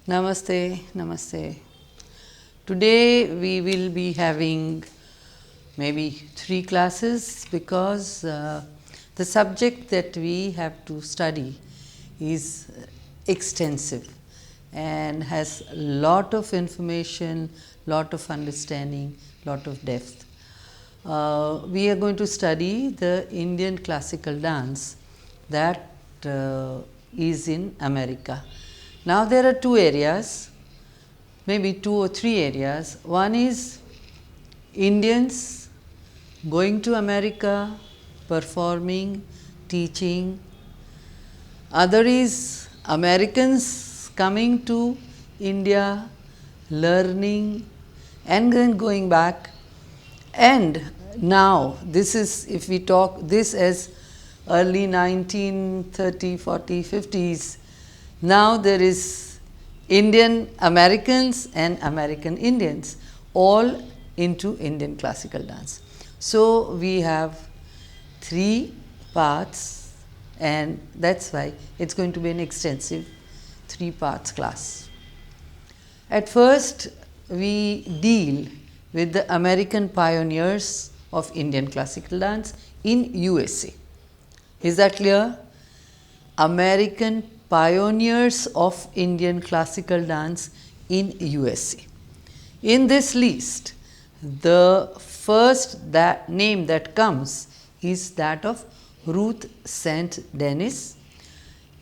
Namaste, namaste. Today we will be having maybe 3 classes because the subject that we have to study is extensive and has a lot of information, lot of understanding, lot of depth. We are going to study the Indian classical dance that is in America. Now there are 2 areas, maybe 2 or 3 areas. One is Indians going to America, performing, teaching. Other is Americans coming to India, learning and then going back. And now this is, if we talk this as early 1930, 40, 50s, now there is Indian Americans and American Indians all into Indian classical dance. So we have 3 parts, and that's why it's going to be an extensive 3 parts class. At first we deal with the American pioneers of Indian classical dance in USA. Is that clear? American pioneers of Indian classical dance in USA. In this list, the first name that comes is that of Ruth St. Denis,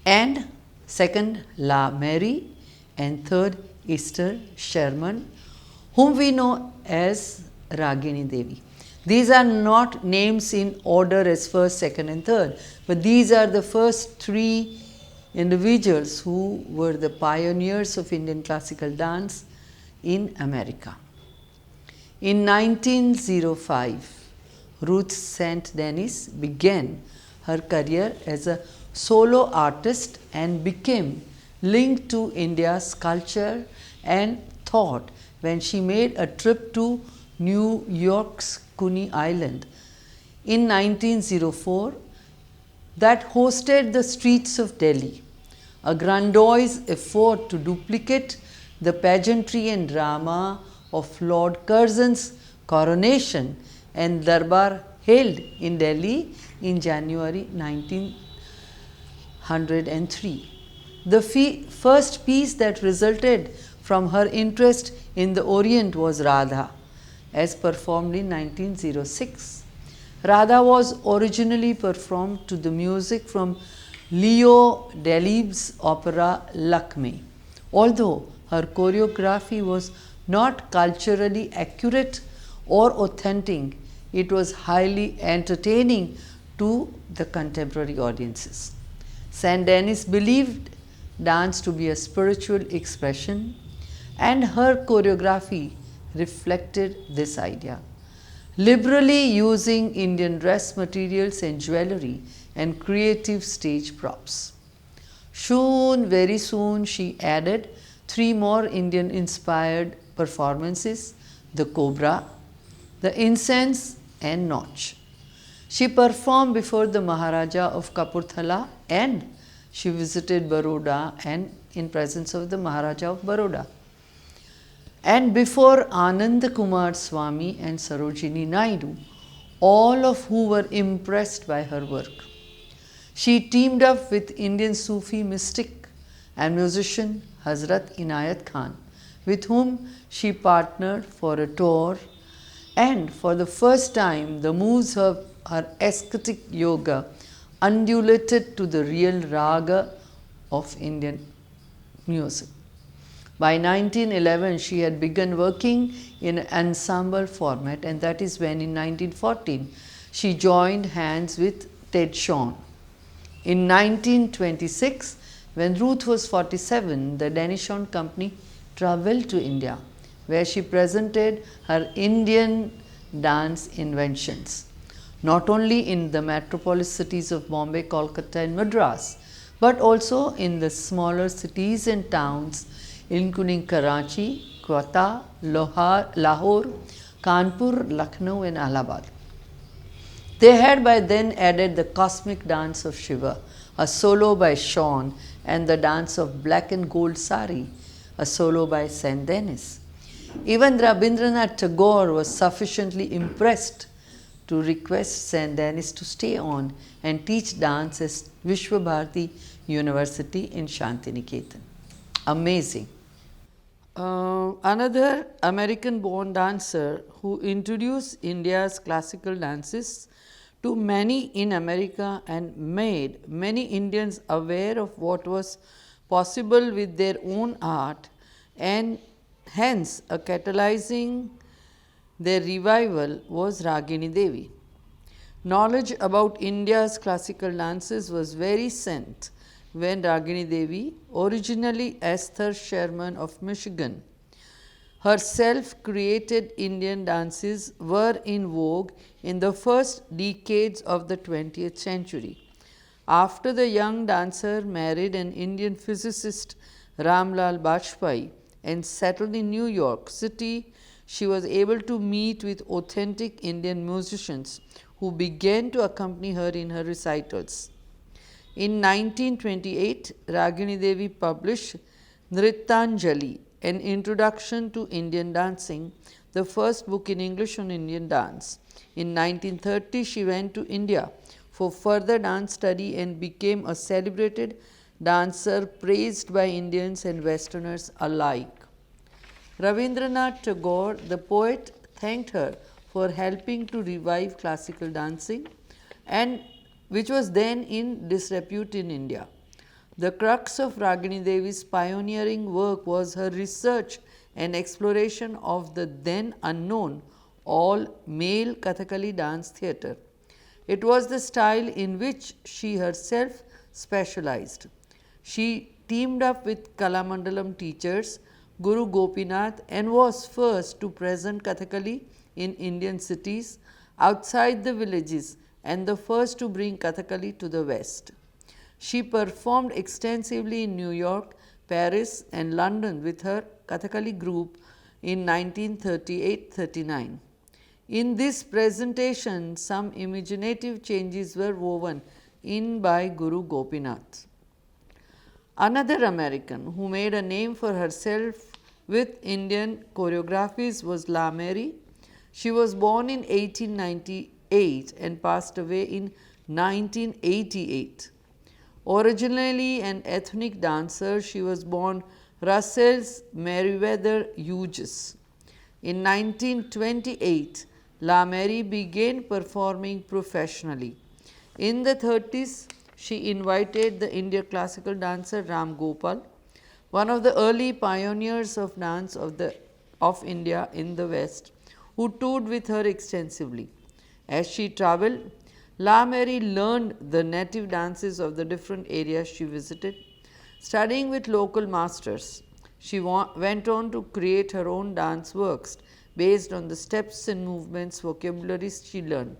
and second La Mary, and third Esther Sherman, whom we know as Ragini Devi. These are not names in order as first, second and third, but these are the first 3 individuals who were the pioneers of Indian classical dance in America. In 1905, Ruth St. Denis began her career as a solo artist and became linked to India's culture and thought when she made a trip to New York's Coney Island in 1904 that hosted the streets of Delhi, a grandiose effort to duplicate the pageantry and drama of Lord Curzon's coronation and Darbar held in Delhi in January 1903. The first piece that resulted from her interest in the Orient was Radha, as performed in 1906. Radha was originally performed to the music from Leo Delibes' opera Lakshmi. Although her choreography was not culturally accurate or authentic, it was highly entertaining to the contemporary audiences. St. Denis believed dance to be a spiritual expression, and her choreography reflected this idea, liberally using Indian dress materials and jewelry and creative stage props. Very soon she added 3 more Indian inspired performances: the Cobra, the Incense and Nautch. She performed before the Maharaja of Kapurthala, and she visited Baroda and in presence of the Maharaja of Baroda, and before Anand Kumar Swami and Sarojini Naidu, all of who were impressed by her work. She teamed up with Indian Sufi mystic and musician Hazrat Inayat Khan, with whom she partnered for a tour, and for the first time the moves of her ascetic yoga undulated to the real raga of Indian music. By 1911, she had begun working in an ensemble format, and that is when in 1914 she joined hands with Ted Shawn. In 1926, when Ruth was 47, the Denishon Company travelled to India, where she presented her Indian dance inventions, not only in the metropolis cities of Bombay, Kolkata and Madras, but also in the smaller cities and towns including Karachi, Quetta, Lahore, Kanpur, Lucknow and Allahabad. They had by then added the cosmic dance of Shiva, a solo by Shawn, and the dance of black and gold sari, a solo by Saint Denis. Even Rabindranath Tagore was sufficiently impressed to request Saint Denis to stay on and teach dance at Vishwabharati University in Shantiniketan. Amazing. Another American born dancer who introduced India's classical dances to many in America and made many Indians aware of what was possible with their own art and hence a catalyzing their revival was Ragini Devi. Knowledge about India's classical dances was very scant when Ragini Devi, originally Esther Sherman of Michigan, her self created Indian dances were in vogue in the first decades of the 20th century. After the young dancer married an Indian physicist Ramlal Bajpayee and settled in New York City, she was able to meet with authentic Indian musicians who began to accompany her in her recitals. In 1928, Ragini Devi published Nrityanjali, an introduction to Indian dancing, the first book in English on Indian dance. In 1930, she went to India for further dance study and became a celebrated dancer praised by Indians and Westerners alike. Rabindranath Tagore, the poet, thanked her for helping to revive classical dancing, and which was then in disrepute in India. The crux of Ragini Devi's pioneering work was her research and exploration of the then unknown all male Kathakali dance theatre. It was the style in which she herself specialized. She teamed up with Kalamandalam teachers Guru Gopinath and was first to present Kathakali in Indian cities outside the villages and the first to bring Kathakali to the West. She performed extensively in New York, Paris, and London with her Kathakali group in 1938-39. In this presentation, some imaginative changes were woven in by Guru Gopinath. Another American who made a name for herself with Indian choreographies was La Mary. She was born in 1898 and passed away in 1988. Originally an ethnic dancer, she was born Russell's Meriwether Hughes. In 1928, La Mary began performing professionally. In the 30s, she invited the Indian classical dancer Ram Gopal, one of the early pioneers of dance of India in the West, who toured with her extensively. As she traveled, La Mary learned the native dances of the different areas she visited. Studying with local masters, she went on to create her own dance works based on the steps and movements vocabularies she learned.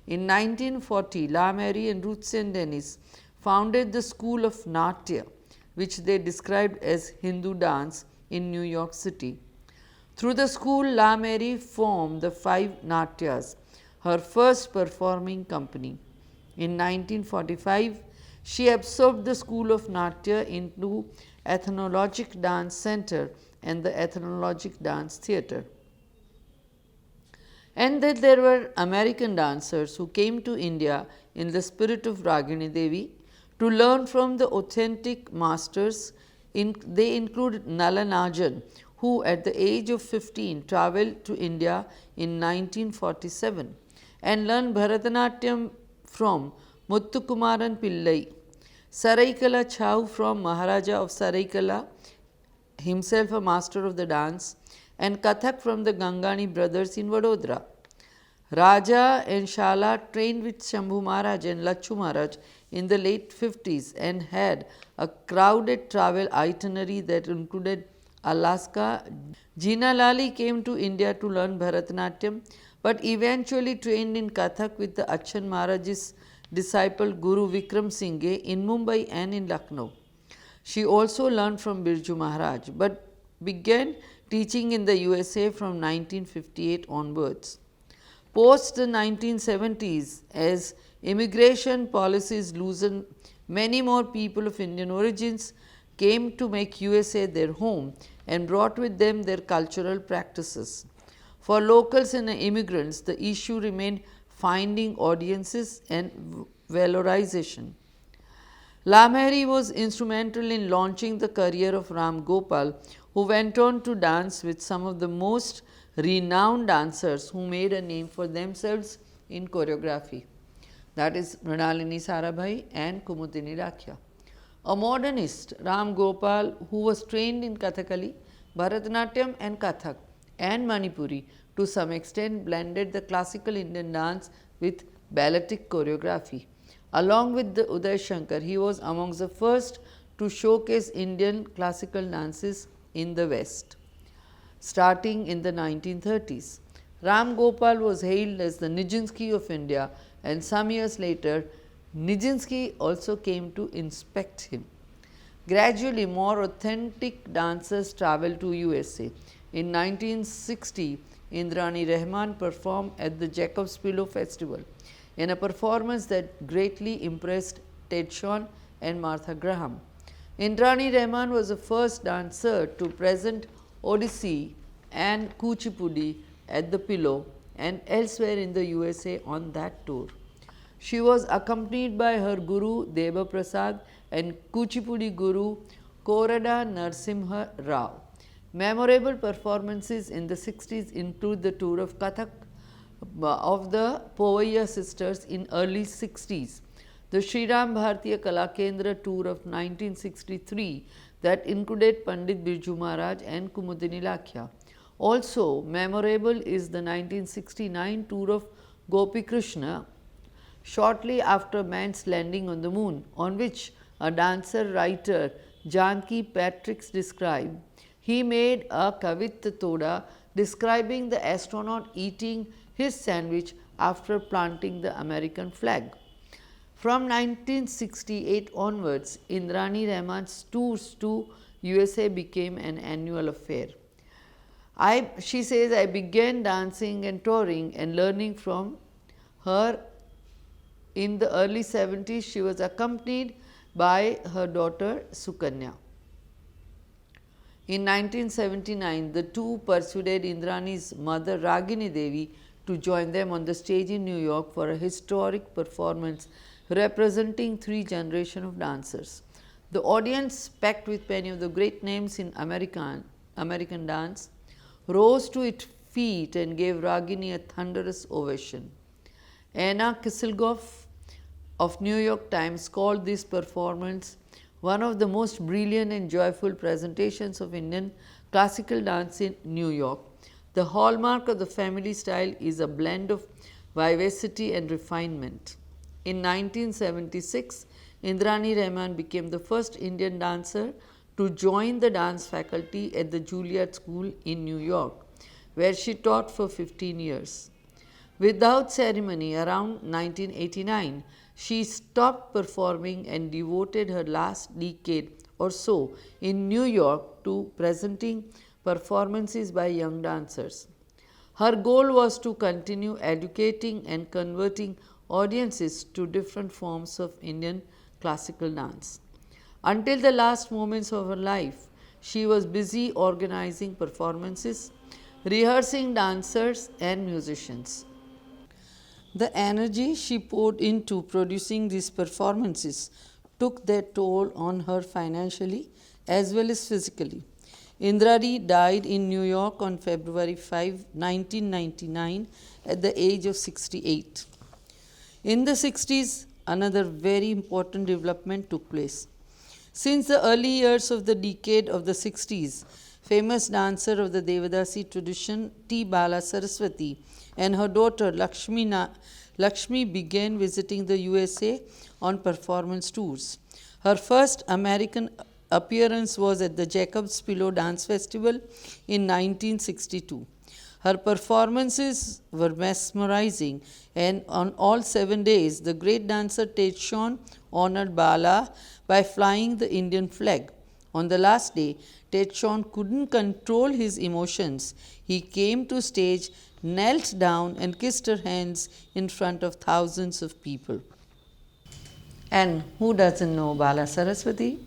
In 1940, La Mary and Ruth Saint Denis founded the School of Natya, which they described as Hindu dance in New York City. Through the school, La Mary formed the 5 Natyas, her first performing company. In 1945, she absorbed the School of Natya into Ethnologic Dance Center and the Ethnologic Dance Theatre. And then there were American dancers who came to India in the spirit of Ragini Devi to learn from the authentic masters. They included Nalanajan, who at the age of 15 travelled to India in 1947 and learned Bharatanatyam from Muthukumaran Pillai, Saraikala Chau from Maharaja of Saraikala, himself a master of the dance, and Kathak from the Gangani brothers in Vadodara. Raja and Shala trained with Shambhu Maharaj and Lachu Maharaj in the late 50s and had a crowded travel itinerary that included Alaska. Jeena Lali came to India to learn Bharatanatyam, but eventually trained in Kathak with the Achan Maharaj's disciple Guru Vikram Singhe in Mumbai and in Lucknow. She also learned from Birju Maharaj, but began teaching in the USA from 1958 onwards. Post the 1970s, as immigration policies loosened, many more people of Indian origins came to make USA their home and brought with them their cultural practices. For locals and immigrants, the issue remained finding audiences and valorization. Lamheri was instrumental in launching the career of Ram Gopal, who went on to dance with some of the most renowned dancers who made a name for themselves in choreography. That is Mrinalini Sarabhai and Kumudini Lakhya. A modernist, Ram Gopal, who was trained in Kathakali, Bharatanatyam and Kathak and Manipuri, to some extent blended the classical Indian dance with balletic choreography. Along with the Uday Shankar, he was amongst the first to showcase Indian classical dances in the West. Starting in the 1930s, Ram Gopal was hailed as the Nijinsky of India, and some years later, Nijinsky also came to inspect him. Gradually, more authentic dancers traveled to USA. In 1960, Indrani Rahman performed at the Jacob's Pillow Festival in a performance that greatly impressed Ted Shawn and Martha Graham. Indrani Rahman was the first dancer to present Odissi and Kuchipudi at the Pillow and elsewhere in the USA on that tour. She was accompanied by her guru Deva Prasad and Kuchipudi guru Korada Narasimha Rao. Memorable performances in the 60s include the tour of Kathak of the Povaiya sisters in early 60s, the Sriram Bharatiya Kalakendra tour of 1963 that included Pandit Birju Maharaj and Kumudini Lakhya. Also memorable is the 1969 tour of Gopi Krishna shortly after man's landing on the moon, on which a dancer writer Janki Patricks described. He made a Kavit Toda describing the astronaut eating his sandwich after planting the American flag. From 1968 onwards, Indrani Rahman's tours to USA became an annual affair. She says, I began dancing and touring and learning from her in the early 70s. She was accompanied by her daughter Sukanya. In 1979, the two persuaded Indrani's mother Ragini Devi to join them on the stage in New York for a historic performance representing three generations of dancers. The audience, packed with many of the great names in American dance, rose to its feet and gave Ragini a thunderous ovation. Anna Kisselgoff of New York Times called this performance one of the most brilliant and joyful presentations of Indian classical dance in New York. The hallmark of the family style is a blend of vivacity and refinement. In 1976, Indrani Rahman became the first Indian dancer to join the dance faculty at the Juilliard School in New York, where she taught for 15 years. Without ceremony, around 1989, she stopped performing and devoted her last decade or so in New York to presenting performances by young dancers. Her goal was to continue educating and converting audiences to different forms of Indian classical dance. Until the last moments of her life, she was busy organizing performances, rehearsing dancers and musicians. The energy she poured into producing these performances took their toll on her financially as well as physically. Indrani died in New York on February 5, 1999 at the age of 68. In the 60s, another very important development took place. Since the early years of the decade of the 60s, famous dancer of the Devadasi tradition T. Bala Saraswati and her daughter Lakshmi began visiting the USA on performance tours. Her first American appearance was at the Jacob's Pillow Dance Festival in 1962. Her performances were mesmerizing, and on all 7 days, the great dancer Ted Shawn honored Bala by flying the Indian flag. On the last day, Ted Shawn couldn't control his emotions. He came to stage, knelt down and kissed her hands in front of thousands of people. And who doesn't know Bala Saraswati?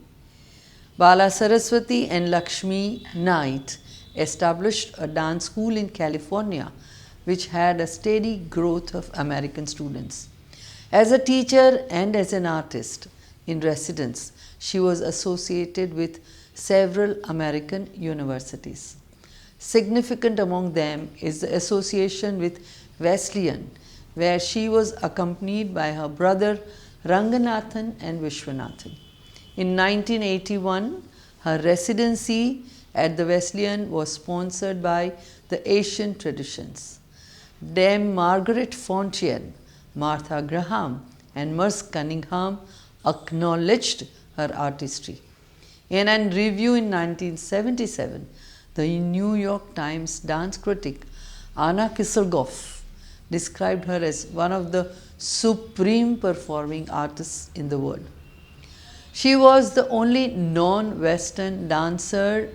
Bala Saraswati and Lakshmi Knight established a dance school in California, which had a steady growth of American students. As a teacher and as an artist in residence, she was associated with several American universities. Significant among them is the association with Wesleyan, where she was accompanied by her brother Ranganathan and Vishwanathan. In 1981, her residency at the Wesleyan was sponsored by the Asian Traditions. Dame Margaret Fontaine, Martha Graham, and Merce Cunningham acknowledged her artistry. In a review in 1977, the New York Times dance critic Anna Kisselgoff described her as one of the supreme performing artists in the world. She was the only non-Western dancer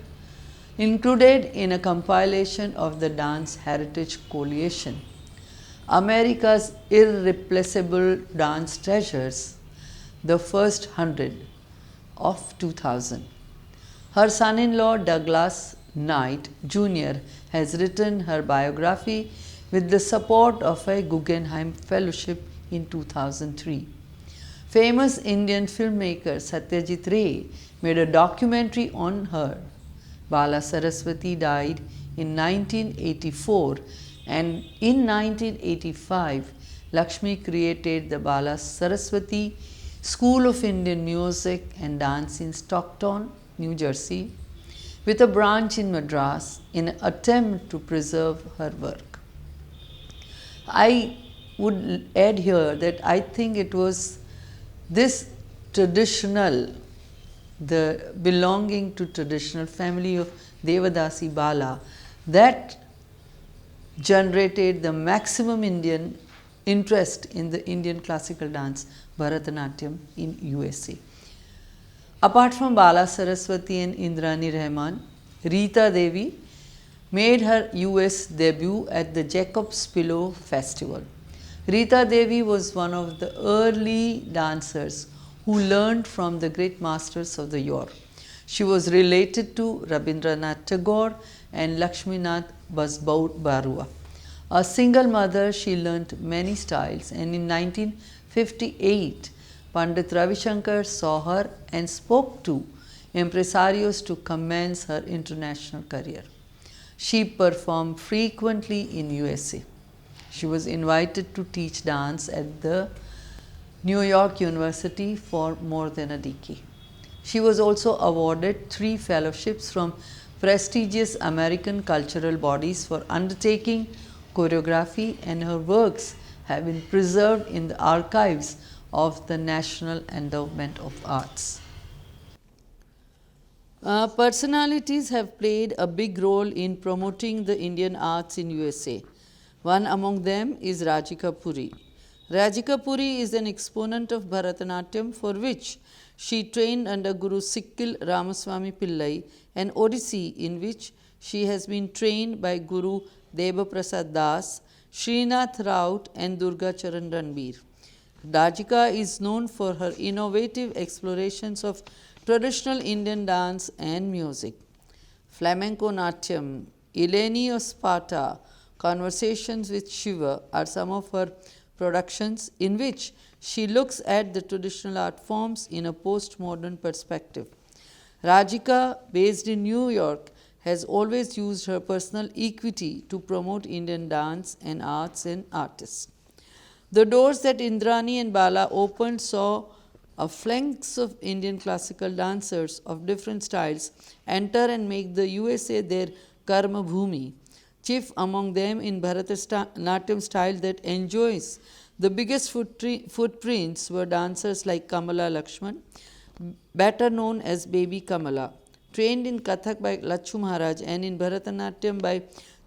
included in a compilation of the Dance Heritage Coalition, America's Irreplaceable Dance Treasures, the first 100 of 2000. Her son-in-law Douglas Knight Jr. has written her biography with the support of a Guggenheim Fellowship in 2003. Famous Indian filmmaker Satyajit Ray made a documentary on her. Bala Saraswati died in 1984, and in 1985, Lakshmi created the Bala Saraswati School of Indian Music and Dance in Stockton, New Jersey, with a branch in Madras in an attempt to preserve her work. I would add here that I think it was this traditional, the belonging to traditional family of Devadasi Bala, that generated the maximum Indian interest in the Indian classical dance Bharatanatyam in USA. Apart from Bala Saraswati and Indrani Rahman, Rita Devi made her US debut at the Jacob's Pillow Festival. Rita Devi was one of the early dancers who learned from the great masters of the yore. She was related to Rabindranath Tagore and Lakshminath Barua. A single mother, she learnt many styles, and in 1958, Pandit Ravi Shankar saw her and spoke to impresarios to commence her international career. She performed frequently in USA. She was invited to teach dance at the New York University for more than a decade. She was also awarded 3 fellowships from prestigious American cultural bodies for undertaking choreography, and her works have been preserved in the archives of the National Endowment of Arts. Personalities have played a big role in promoting the Indian arts in USA. One among them is Radhika Puri. Radhika Puri is an exponent of Bharatanatyam, for which she trained under Guru Sikkil Ramaswamy Pillai, an Odissi in which she has been trained by Guru Debaprasad Das, Srinath Raut and Durga Charan Ranbir. Radhika is known for her innovative explorations of traditional Indian dance and music. Flamenco Natyam, Eleni of Sparta, Conversations with Shiva are some of her productions in which she looks at the traditional art forms in a postmodern perspective. Radhika, based in New York, has always used her personal equity to promote Indian dance and arts and artists. The doors that Indrani and Bala opened saw a flanks of Indian classical dancers of different styles enter and make the USA their karma bhumi. Chief among them in Bharatanatyam style that enjoys the biggest footprints were dancers like Kamala Lakshman, better known as Baby Kamala, trained in Kathak by Lachu Maharaj and in Bharatanatyam by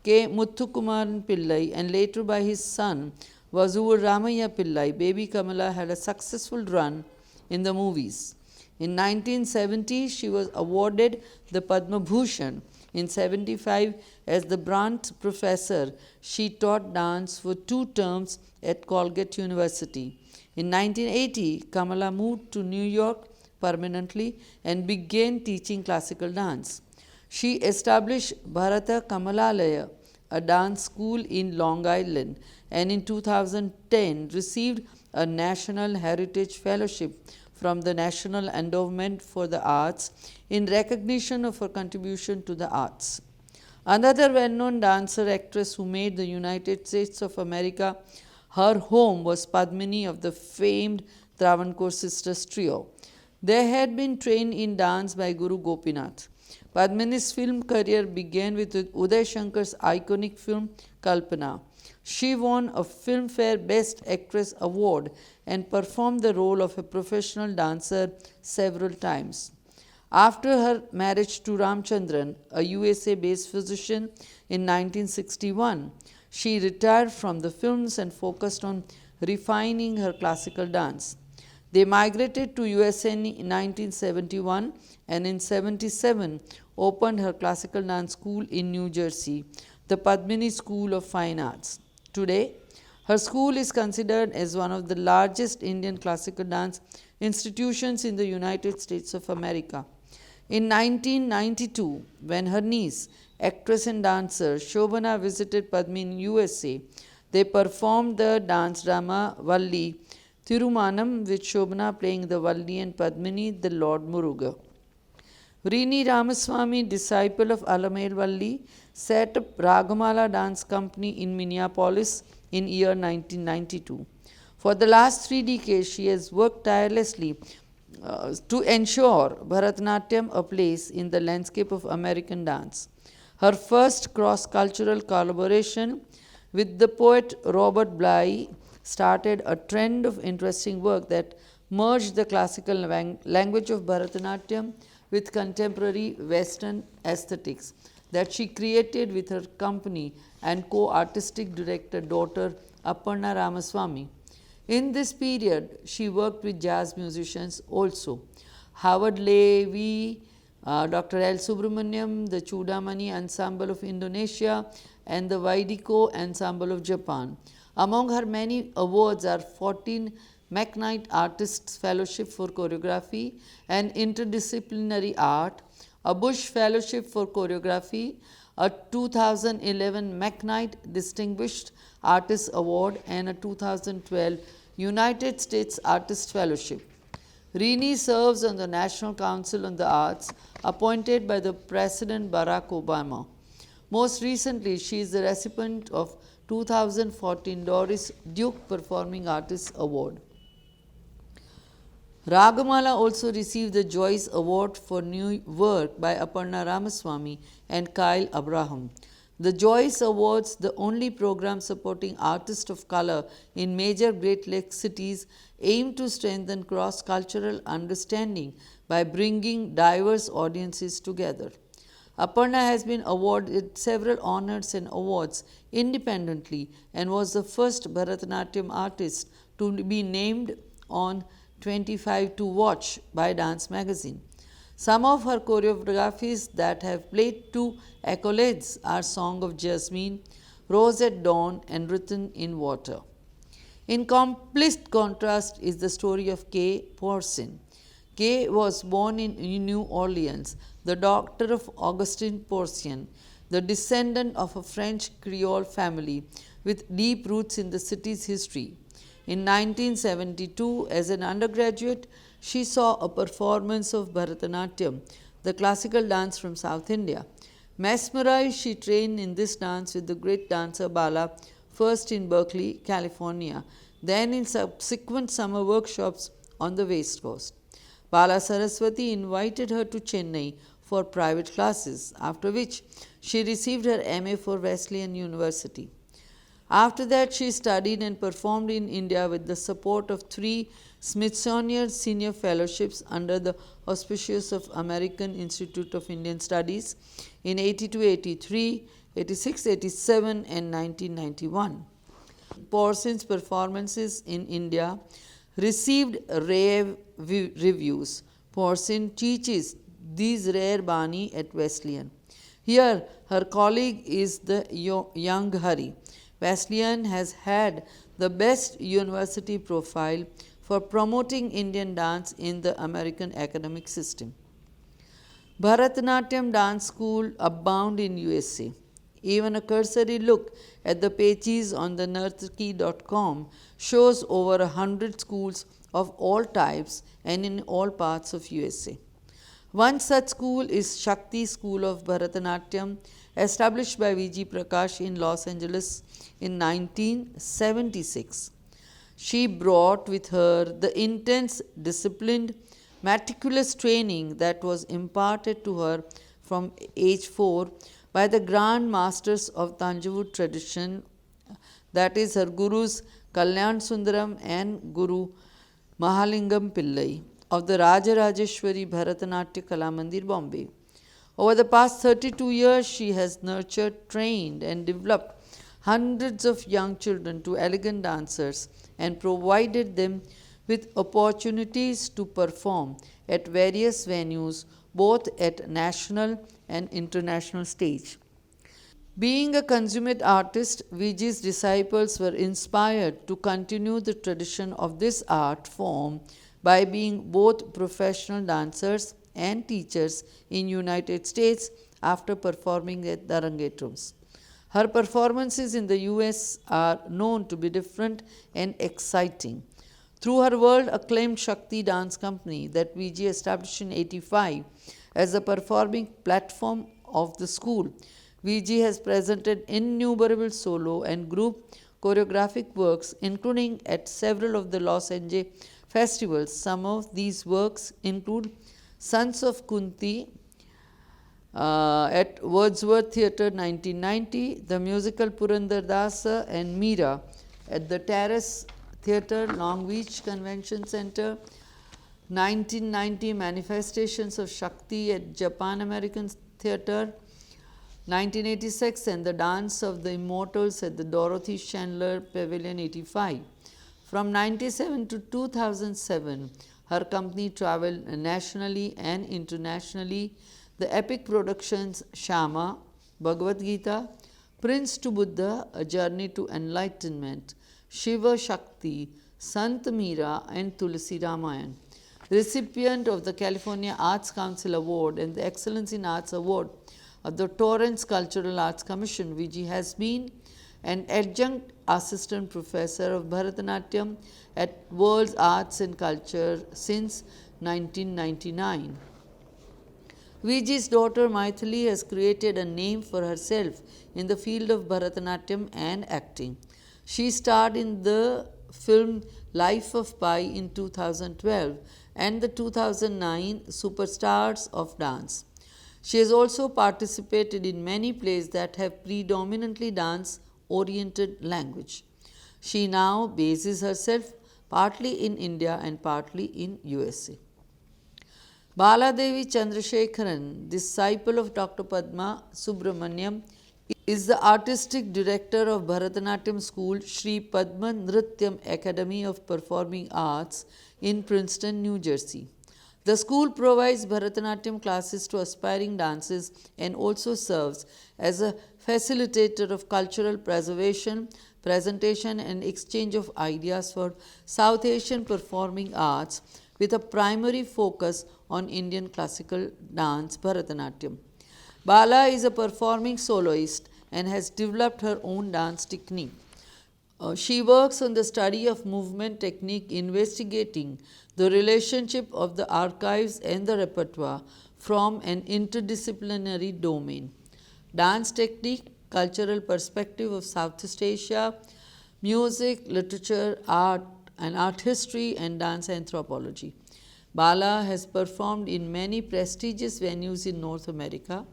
K. Muthukumaran Pillai and later by his son Vazur Ramaya Pillai. Baby Kamala had a successful run in the movies. In 1970, she was awarded the Padma Bhushan. In 1975, as the Brandt Professor, she taught dance for 2 terms at Colgate University. In 1980, Kamala moved to New York permanently and began teaching classical dance. She established Bharata Kamalalaya, a dance school in Long Island, and in 2010 received a National Heritage Fellowship from the National Endowment for the Arts in recognition of her contribution to the arts. Another well known dancer actress who made the United States of America her home was Padmini of the famed Travancore Sisters trio. They had been trained in dance by Guru Gopinath. Padmini's film career began with Uday Shankar's iconic film Kalpana. She won a Filmfare Best Actress award and performed the role of a professional dancer several times. After her marriage to Ramchandran, a USA based physician, in 1961, she retired from the films and focused on refining her classical dance. They migrated to USA in 1971 and in 1977 opened her classical dance school in New Jersey, the Padmini School of Fine Arts. Today, her school is considered as one of the largest Indian classical dance institutions in the United States of America. In 1992, when her niece, actress and dancer Shobana visited Padmi in USA, they performed the dance drama Valli Thirumanam, with Shobana playing the Valli and Padmini the Lord Muruga. Rini Ramaswamy, disciple of Alamail Valli, set up Ragamala Dance Company in Minneapolis in year 1992. For the last 3 decades, she has worked tirelessly to ensure Bharatanatyam a place in the landscape of American dance. Her first cross-cultural collaboration with the poet Robert Bly started a trend of interesting work that merged the classical language of Bharatanatyam with contemporary Western aesthetics that she created with her company and co-artistic director daughter Aparna Ramaswamy. In this period, she worked with jazz musicians also. Howard Levy, Dr. L. Subramaniam, the Chudamani Ensemble of Indonesia, and the Vaidiko Ensemble of Japan. Among her many awards are 14 McKnight Artists Fellowship for Choreography and Interdisciplinary Art, a Bush Fellowship for Choreography, a 2011 McKnight Distinguished Artist Award, and a 2012 United States Artist Fellowship. Rini serves on the National Council on the Arts, appointed by the President Barack Obama. Most recently, she is the recipient of 2014 Doris Duke Performing Artist Award. Ragamala also received the Joyce Award for New Work by Aparna Ramaswamy and Kyle Abraham. The Joyce Awards, the only program supporting artists of color in major Great Lakes cities, aim to strengthen cross-cultural understanding by bringing diverse audiences together. Aparna has been awarded several honors and awards independently and was the first Bharatanatyam artist to be named on 25 to Watch by Dance Magazine. Some of her choreographies that have played to accolades are Song of Jasmine, Rose at Dawn, and Written in Water. In complete contrast is the story of Kay Porcin. Kay was born in New Orleans, the daughter of Augustin Porcin, the descendant of a French Creole family with deep roots in the city's history. In 1972, as an undergraduate, she saw a performance of Bharatanatyam, the classical dance from South India. Mesmerized, she trained in this dance with the great dancer Bala, first in Berkeley, California, then in subsequent summer workshops on the West Coast. Bala Saraswati invited her to Chennai for private classes, after which she received her MA from Wesleyan University. After that, she studied and performed in India with the support of 3 Smithsonian Senior Fellowships under the auspices of American Institute of Indian Studies in 82-83, 86-87 and 1991. Porcin's performances in India received rave reviews. Porcin teaches these rare Bani at Wesleyan. Here, her colleague is the young Hari. Wesleyan has had the best university profile for promoting Indian dance in the American academic system. Bharatanatyam dance school abound in USA. Even a cursory look at the pages on the nartaki.com shows over 100 schools of all types and in all parts of USA. One such school is Shakti School of Bharatanatyam, established by V.G. Prakash in Los Angeles in 1976. She brought with her the intense, disciplined, meticulous training that was imparted to her from age 4 by the grand masters of Tanjavur tradition, that is, her gurus Kalyan Sundaram and Guru Mahalingam Pillai of the Rajarajeshwari Bharatanatyam Kalamandir, Bombay. Over the past 32 years, she has nurtured, trained, and developed hundreds of young children to elegant dancers and provided them with opportunities to perform at various venues, both at national and international stage. Being a consummate artist, Vijay's disciples were inspired to continue the tradition of this art form by being both professional dancers and teachers in United States after performing at the Arangetrams. Her performances in the US are known to be different and exciting. Through her world acclaimed Shakti dance company that VG established in 85 as a performing platform of the school, VG has presented innumerable solo and group choreographic works, including at several of the Los Angeles festivals. Some of these works include Sons of Kunti at Wordsworth Theatre 1990, the musical Purandar Dasa and Meera at the Terrace Theatre, Long Beach Convention Center, 1990 Manifestations of Shakti at Japan American Theatre, 1986, and the Dance of the Immortals at the Dorothy Chandler Pavilion 85. From 97 to 2007, her company traveled nationally and internationally. The epic productions Shama, Bhagavad Gita, Prince to Buddha, A Journey to Enlightenment, Shiva Shakti, Sant Meera, and Tulsi Ramayan. Recipient of the California Arts Council Award and the Excellence in Arts Award of the Torrance Cultural Arts Commission, VG has been an adjunct assistant professor of Bharatanatyam at World Arts and Culture since 1999. VG's daughter Maithili has created a name for herself in the field of Bharatanatyam and acting. She starred in the film Life of Pi in 2012 and the 2009 Superstars of Dance. She has also participated in many plays that have predominantly dance-oriented language. She now bases herself partly in India and partly in USA. Baladevi Chandrasekharan, disciple of Dr. Padma Subramaniam, is the artistic director of Bharatanatyam School Sri Padma Nrityam Academy of Performing Arts in Princeton, New Jersey. The school provides Bharatanatyam classes to aspiring dancers and also serves as a facilitator of cultural preservation, presentation, and exchange of ideas for South Asian performing arts with a primary focus on Indian classical dance Bharatanatyam. Bala is a performing soloist and has developed her own dance technique. She works on the study of movement technique, investigating the relationship of the archives and the repertoire from an interdisciplinary domain. Dance technique, cultural perspective of Southeast Asia, music, literature, art, and art history, and dance anthropology. Bala has performed in many prestigious venues in North America.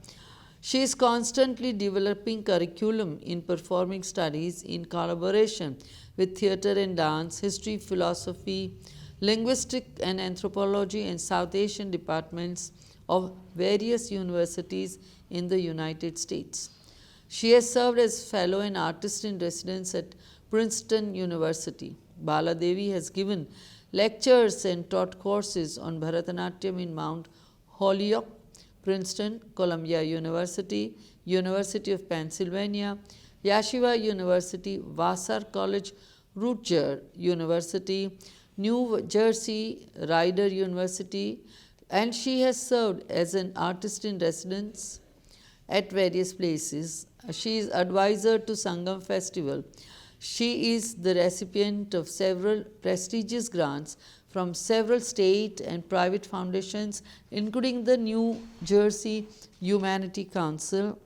She is constantly developing curriculum in performing studies in collaboration with theatre and dance, history, philosophy, linguistic and anthropology, and South Asian departments of various universities in the United States. She has served as fellow and artist in residence at Princeton University. Bala Devi has given lectures and taught courses on Bharatanatyam in Mount Holyoke, Princeton, Columbia University, University of Pennsylvania, Yeshiva University, Vassar College, Rutgers University, New Jersey Rider University, and she has served as an artist in residence at various places. She is advisor to Sangam Festival. She is the recipient of several prestigious grants from several state and private foundations, including the New Jersey Humanity Council.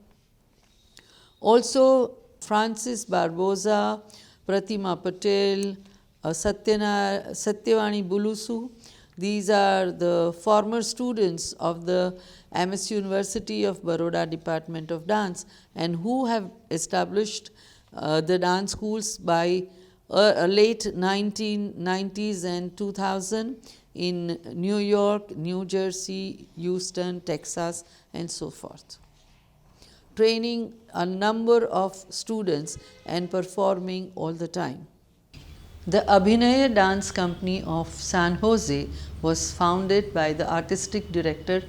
Also, Francis Barbosa, Pratima Patel, Satyavani Bulusu, these are the former students of the MS University of Baroda Department of Dance, and who have established the dance schools by late 1990s and 2000 in New York, New Jersey, Houston, Texas, and so forth, training a number of students and performing all the time. The Abhinaya Dance Company of San Jose was founded by the artistic director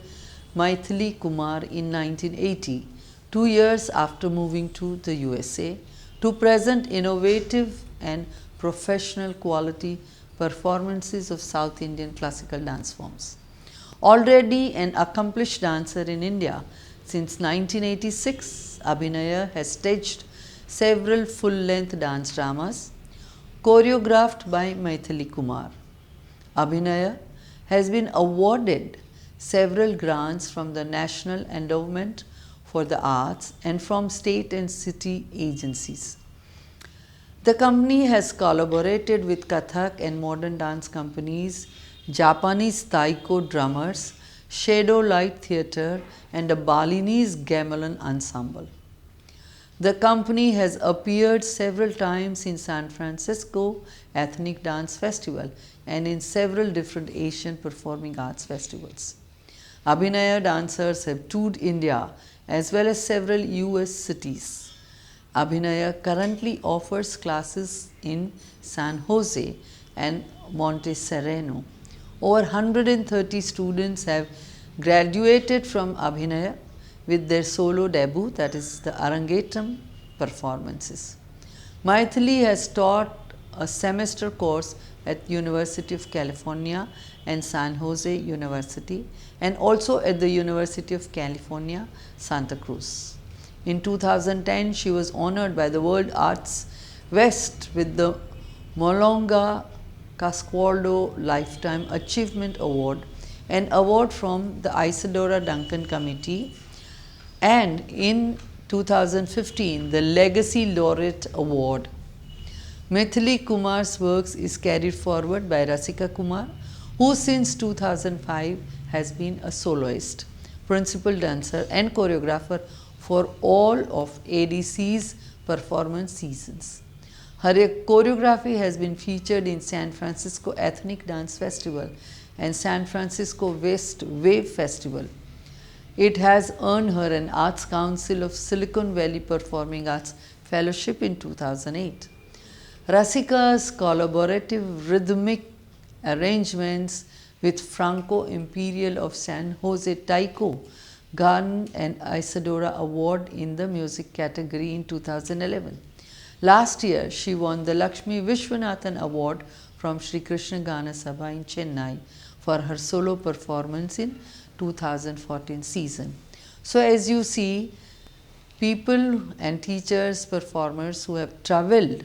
Maithili Kumar in 1980, 2 years after moving to the USA, to present innovative and professional quality performances of South Indian classical dance forms. Already an accomplished dancer in India, since 1986, Abhinaya has staged several full-length dance dramas choreographed by Maithili Kumar. Abhinaya has been awarded several grants from the National Endowment for the Arts and from state and city agencies. The company has collaborated with Kathak and modern dance companies, Japanese taiko drummers, Shadow Light Theatre, and a Balinese gamelan ensemble. The company has appeared several times in San Francisco Ethnic Dance Festival and in several different Asian performing arts festivals. Abhinaya dancers have toured India as well as several US cities. Abhinaya currently offers classes in San Jose and Monte Sereno. Over 130 students have graduated from Abhinaya with their solo debut, that is the Arangetam performances. Maithili has taught a semester course at University of California and San Jose University, and also at the University of California, Santa Cruz. In 2010, she was honored by the World Arts West with the Molonga Casqualdo Lifetime Achievement Award, an award from the Isadora Duncan Committee, and in 2015 the Legacy Laureate Award. Maithili Kumar's works is carried forward by Rasika Kumar, who since 2005 has been a soloist, principal dancer and choreographer for all of ADC's performance seasons. Her choreography has been featured in San Francisco Ethnic Dance Festival and San Francisco West Wave Festival. It has earned her an Arts Council of Silicon Valley Performing Arts Fellowship in 2008. Rasika's collaborative rhythmic arrangements with Franco Imperial of San Jose Taiko garnered an Isadora Award in the music category in 2011. Last year, she won the Lakshmi Vishwanathan Award from Sri Krishna Gana Sabha in Chennai for her solo performance in 2014 season. So as you see, people and teachers, performers who have traveled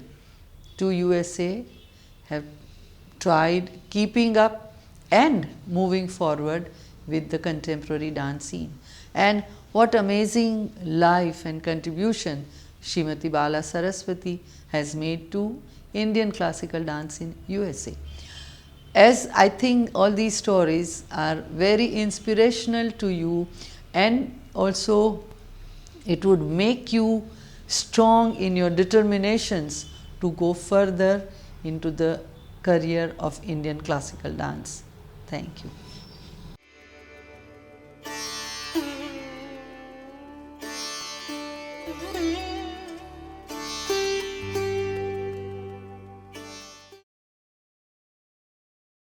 to USA have tried keeping up and moving forward with the contemporary dance scene. And what amazing life and contribution Srimati Bala Saraswati has made to Indian classical dance in USA. As I think all these stories are very inspirational to you, and also it would make you strong in your determinations to go further into the career of Indian classical dance. Thank you. Thank you.